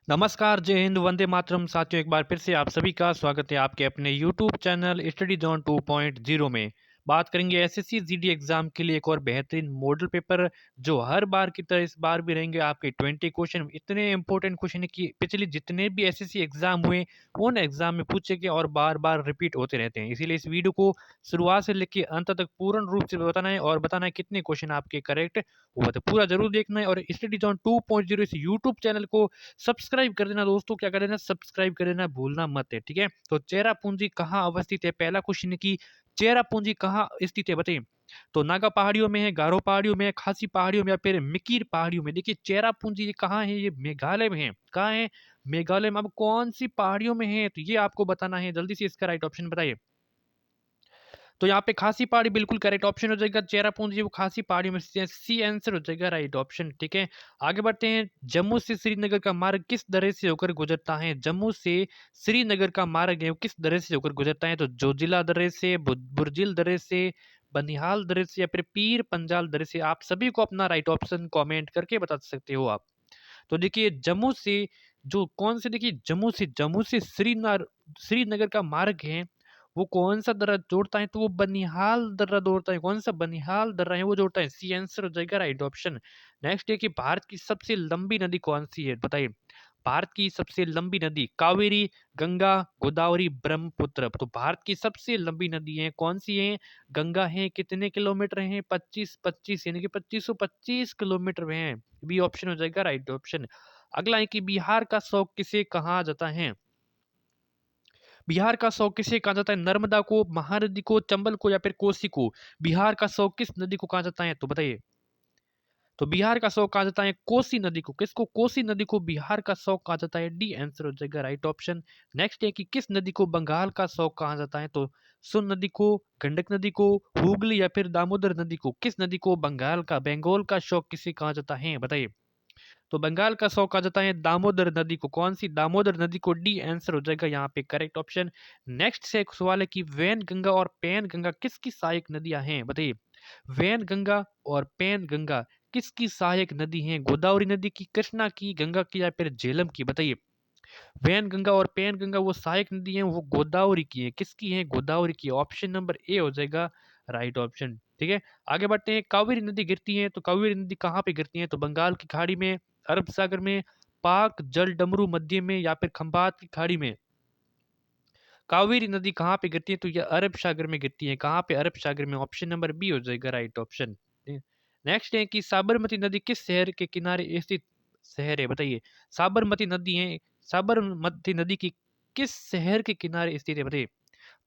नमस्कार, जय हिंद, वंदे मातरम। साथियों, एक बार फिर से आप सभी का स्वागत है आपके अपने यूट्यूब चैनल स्टडी जोन 2.0 में। बात करेंगे एसएससी जीडी एग्जाम के लिए एक और बेहतरीन मॉडल पेपर जो हर बार की तरह इस बार भी रहेंगे आपके 20 क्वेश्चन। इतने इंपॉर्टेंट क्वेश्चन है कि पिछले जितने भी एसएससी एग्जाम हुए उन एग्जाम में पूछे गए और बार बार रिपीट होते रहते हैं। इसीलिए इस वीडियो को शुरुआत से लेकर अंत तक पूर्ण रूप से बताना है और बताना है कितने क्वेश्चन आपके करेक्ट हुआ। तो पूरा जरूर देखना है और स्टडी जोन 2.0 इस यूट्यूब चैनल को सब्सक्राइब कर देना दोस्तों। क्या कर देना, सब्सक्राइब कर देना भूलना मत है, ठीक है। तो चेरा पूंजी कहाँ अवस्थित है, पहला क्वेश्चन है कि चेरा पूंजी कहाँ स्थित है, बताइए। तो नागा पहाड़ियों में है, गारो पहाड़ियों में है, खासी पहाड़ियों में या फिर मिकिर पहाड़ियों में। देखिए चेरा पूंजी ये कहाँ है, ये मेघालय में है। कहाँ है, मेघालय में। अब कौन सी पहाड़ियों में है तो ये आपको बताना है, जल्दी से इसका राइट ऑप्शन बताइए। तो यहाँ पे खासी पहाड़ी बिल्कुल करेक्ट ऑप्शन हो जाएगा। चेरापूंजी वो खासी पहाड़ी में स्थित है, सी आंसर हो जाएगा राइट ऑप्शन, ठीक है। आगे बढ़ते हैं। जम्मू से श्रीनगर का मार्ग किस दर्रे से होकर गुजरता है। जम्मू से श्रीनगर का मार्ग है वो किस दर्रे से होकर गुजरता है। तो जोजिला दर्रे से, बुरजिल दर्रे से, बनिहाल दर्रे से या फिर पीर पंजाल दर्रे से। आप सभी को अपना राइट ऑप्शन कमेंट करके बता सकते हो आप। तो देखिए जम्मू से जो कौन से, देखिए जम्मू से श्रीनगर श्रीनगर का मार्ग है वो कौन सा दर्रा जोड़ता है, तो वो बनिहाल दर्रा जोड़ता है। कौन सा बनिहाल दर्रा है वो जोड़ता है, सी आंसर हो जाएगा राइट ऑप्शन। नेक्स्ट है कि भारत की सबसे लंबी नदी कौन सी है, बताइए। भारत की सबसे लंबी नदी कावेरी, गंगा, गोदावरी, ब्रह्मपुत्र। तो भारत की सबसे लंबी नदी है कौन सी है, गंगा है। कितने किलोमीटर है, 25 यानी कि 2525 किलोमीटर में है। बी ऑप्शन हो जाएगा राइट ऑप्शन। अगला है कि बिहार का शौक किसे कहा जाता है। बिहार का शौक किसे कहा जाता है, नर्मदा को, महानदी को, चंबल को या फिर कोसी को। बिहार का शौक किस नदी को कहा जाता है तो बताइए। तो बिहार का शौक कहा जाता है कोसी नदी को। किसको, कोसी नदी को बिहार का शौक कहा जाता है, डी आंसर हो जाएगा राइट ऑप्शन। नेक्स्ट है कि किस नदी को बंगाल का शौक कहा जाता है। तो सोन नदी को, गंडक नदी को, हुगली या फिर दामोदर नदी को। किस नदी को बंगाल का, बंगाल का शौक किसे कहा जाता है बताइए। तो बंगाल का शौक कहा जाता है दामोदर नदी को। कौन सी, दामोदर नदी को, डी आंसर हो जाएगा यहाँ पे करेक्ट ऑप्शन। नेक्स्ट से एक सवाल है कि वैन गंगा और पैन गंगा किसकी सहायक नदियां हैं, बताइए। वैन गंगा और पैन गंगा किसकी सहायक नदी हैं, गोदावरी नदी की, कृष्णा की, गंगा की या फिर झेलम की, बताइए। वैन गंगा और पैन गंगा वो सहायक नदी हैं, वो गोदावरी की है। किसकी है, गोदावरी की। ऑप्शन नंबर ए हो जाएगा राइट ऑप्शन, ठीक है। आगे बढ़ते हैं। कावेरी नदी गिरती है, तो कावेरी नदी कहाँ पे गिरती है, तो बंगाल की खाड़ी में, अरब सागर में, पाक जल डमरू मध्य में या फिर खंबात की खाड़ी में। कावेरी नदी कहाँ पे गिरती है, तो ये अरब सागर में गिरती है। कहाँ पे, अरब सागर में। ऑप्शन नंबर बी हो जाएगा राइट ऑप्शन। नेक्स्ट है कि साबरमती नदी किस शहर के किनारे स्थित शहर है, बताइए। साबरमती नदी है, साबरमती नदी की किस शहर के किनारे स्थित है, बताइए।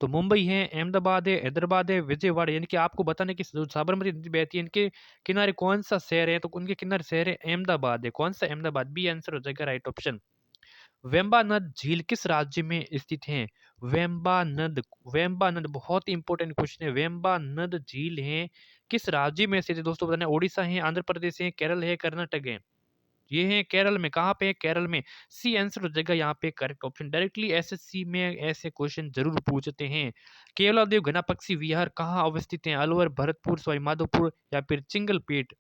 तो मुंबई है, अहमदाबाद है, हैदराबाद है, विजयवाड़ा। यानी कि आपको बताना है कि जो साबरमती नदी बहती है इनके किनारे कौन सा शहर है, तो उनके किनारे शहर है अहमदाबाद है। कौन सा, अहमदाबाद। बी आंसर हो जाएगा राइट ऑप्शन। वेम्बा नद झील किस राज्य में स्थित है। वेम्बा नद, वेम्बा नद बहुत ही इंपॉर्टेंट क्वेश्चन है। वेम्बा नद झील है किस राज्य में स्थित है दोस्तों, बताना। उड़ीसा है, आंध्र प्रदेश है, केरल है, कर्नाटक है। ये है केरल में। कहाँ पे है, केरल में। सी आंसर हो जाएगा यहाँ पे करेक्ट ऑप्शन। डायरेक्टली एसएससी में ऐसे क्वेश्चन जरूर पूछते हैं। केवलादेव घना पक्षी विहार कहाँ अवस्थित है, अलवर, भरतपुर, सवाई माधोपुर या फिर चिंगलपेट।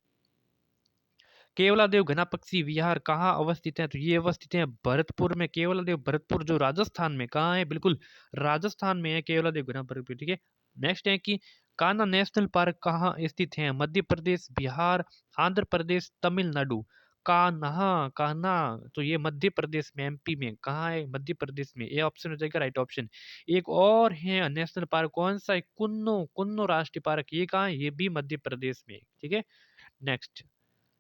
केवलादेव घना पक्षी विहार कहाँ अवस्थित है, तो ये अवस्थित है भरतपुर में। केवलादेव भरतपुर जो राजस्थान में, कहाँ है, बिल्कुल राजस्थान में है केवलादेव घना भरतपुर, ठीक है। नेक्स्ट है कि कान्हा नेशनल पार्क कहाँ स्थित है, मध्य प्रदेश, बिहार, आंध्र प्रदेश, तमिलनाडु। कान्हा, कान्हा तो ये मध्य प्रदेश में, एमपी में। कहाँ है, मध्य प्रदेश में। ये ऑप्शन हो जाएगा राइट ऑप्शन। एक और है नेशनल पार्क, कौन सा है, कुन्नो, कुन्नो राष्ट्रीय पार्क। ये कहाँ है, ये भी मध्य प्रदेश में, ठीक है। नेक्स्ट,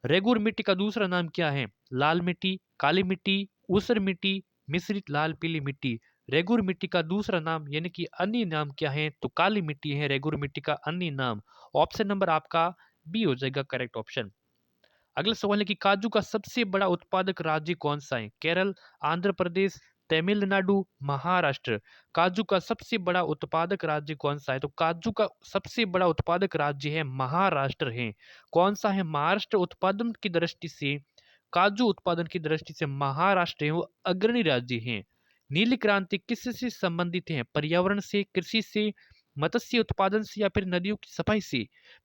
रेगुर मिट्टी का दूसरा नाम क्या है, लाल मिट्टी, काली मिट्टी, ऊसर मिट्टी, मिश्रित लाल पीली मिट्टी। रेगुर मिट्टी का दूसरा नाम यानी कि अन्य नाम क्या है, तो काली मिट्टी है रेगुर मिट्टी का अन्य नाम। ऑप्शन नंबर आपका बी हो जाएगा करेक्ट ऑप्शन। अगला सवाल है कि काजू का सबसे बड़ा उत्पादक राज्य कौन सा है, केरल, आंध्र प्रदेश, तमिलनाडु, महाराष्ट्र। काजू का सबसे बड़ा उत्पादक राज्य कौन सा है, तो काजू का सबसे बड़ा उत्पादक राज्य है महाराष्ट्र है। कौन सा है, महाराष्ट्र। उत्पादन की दृष्टि से, काजू उत्पादन की दृष्टि से महाराष्ट्र है वो अग्रणी राज्य है। नीली क्रांति किससे संबंधित है, पर्यावरण से, कृषि से, मत्स्य उत्पादन से या फिर नदियों की सफाई से।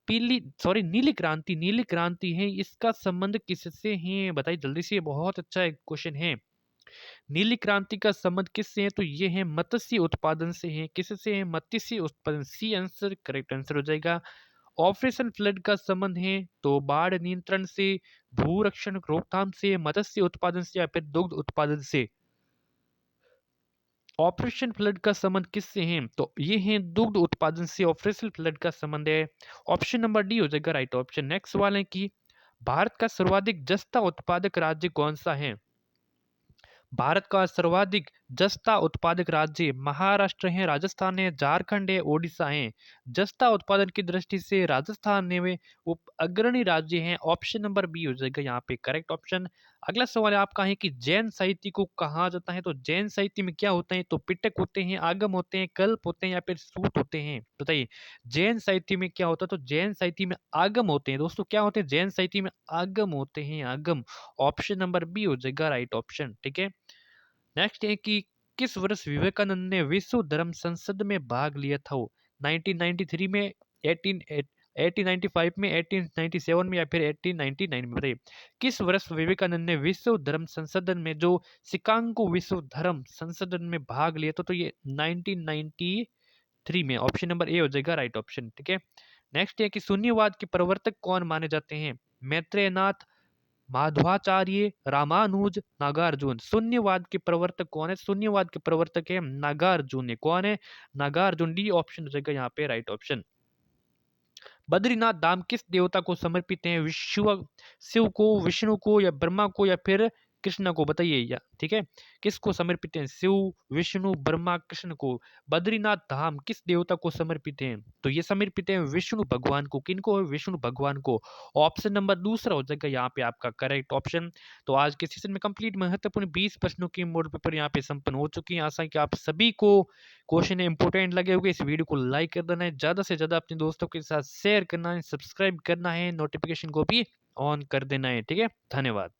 पीली सॉरी नीली क्रांति, नीली क्रांति है, इसका संबंध किससे है बताइए जल्दी से, बहुत अच्छा एक क्वेश्चन है। नीली क्रांति का संबंध किससे है? तो ये है मत्स्य उत्पादन से है। किससे है? मत्स्य उत्पादन। सी आंसर करेक्ट आंसर हो जाएगा। ऑपरेशन फ्लड का संबंध है तो बाढ़ नियंत्रण से, भूरक्षण रोकथाम से, मत्स्य उत्पादन से या फिर दुग्ध उत्पादन से। ऑपरेशन फ्लड का संबंध किससे है? तो ये है दुग्ध उत्पादन से ऑपरेशन फ्लड का संबंध है। ऑप्शन नंबर डी हो जाएगा राइट ऑप्शन। नेक्स्ट सवाल है कि भारत का सर्वाधिक जस्ता उत्पादक राज्य कौन सा है? भारत का सर्वाधिक जस्ता उत्पादक राज्य महाराष्ट्र है, राजस्थान है, झारखंड है, ओडिशा है। जस्ता उत्पादन की दृष्टि से राजस्थान ने वे उप अग्रणी राज्य हैं। ऑप्शन नंबर बी हो जाएगा यहाँ पे करेक्ट ऑप्शन। अगला सवाल है आपका है कि जैन साहित्य को कहा जाता है? तो जैन साहित्य में क्या होता है? तो पिटक होते हैं, आगम होते हैं, कल्प होते हैं या फिर सूत होते हैं? बताइए जैन साहित्य में क्या होता है? तो जैन साहित्य में आगम होते हैं। दोस्तों क्या होते हैं? जैन साहित्य में आगम होते हैं, आगम। ऑप्शन नंबर बी हो जाएगा राइट ऑप्शन। ठीक है। नेक्स्ट है कि किस वर्ष विवेकानंद ने विश्व धर्म संसद में भाग लिया था? 1993 में, 1895 में, 1897 में या फिर 1899 में? बताइए किस वर्ष विवेकानंद ने विश्व धर्म संसदन में, जो शिकागो विश्व धर्म संसदन में भाग लिया था? तो ये 1993 में। ऑप्शन नंबर ए हो जाएगा राइट ऑप्शन। ठीक है। नेक्स्ट है कि शून्यवाद के प्रवर्तक कौन माने जाते हैं? मैत्रेयनाथ, माधवाचार्य, रामानुज, नागार्जुन। शून्यवाद के प्रवर्तक कौन है? शून्यवाद के प्रवर्तक है नागार्जुन है। कौन है? नागार्जुन। डी ऑप्शन हो जाएगा यहाँ पे राइट ऑप्शन। बद्रीनाथ धाम किस देवता को समर्पित है? विश्व शिव को, विष्णु को या ब्रह्मा को या फिर कृष्ण को? बताइए या ठीक है किसको समर्पित है? शिव, विष्णु, ब्रह्मा, कृष्ण को। बद्रीनाथ धाम किस देवता को समर्पित है? तो ये समर्पित है विष्णु भगवान को। किनको? विष्णु भगवान को। ऑप्शन नंबर दूसरा हो जाएगा यहाँ पे आपका करेक्ट ऑप्शन। तो आज के सेशन में कंप्लीट महत्वपूर्ण 20 प्रश्नों की मॉडल पेपर यहाँ पे संपन्न हो चुकी है। आशा है कि आप सभी को क्वेश्चन इंपोर्टेंट लगे होंगे। इस वीडियो को लाइक कर देना है, ज़्यादा से ज़्यादा अपने दोस्तों के साथ शेयर करना है, सब्सक्राइब करना है, नोटिफिकेशन को भी ऑन कर देना है। ठीक है, धन्यवाद।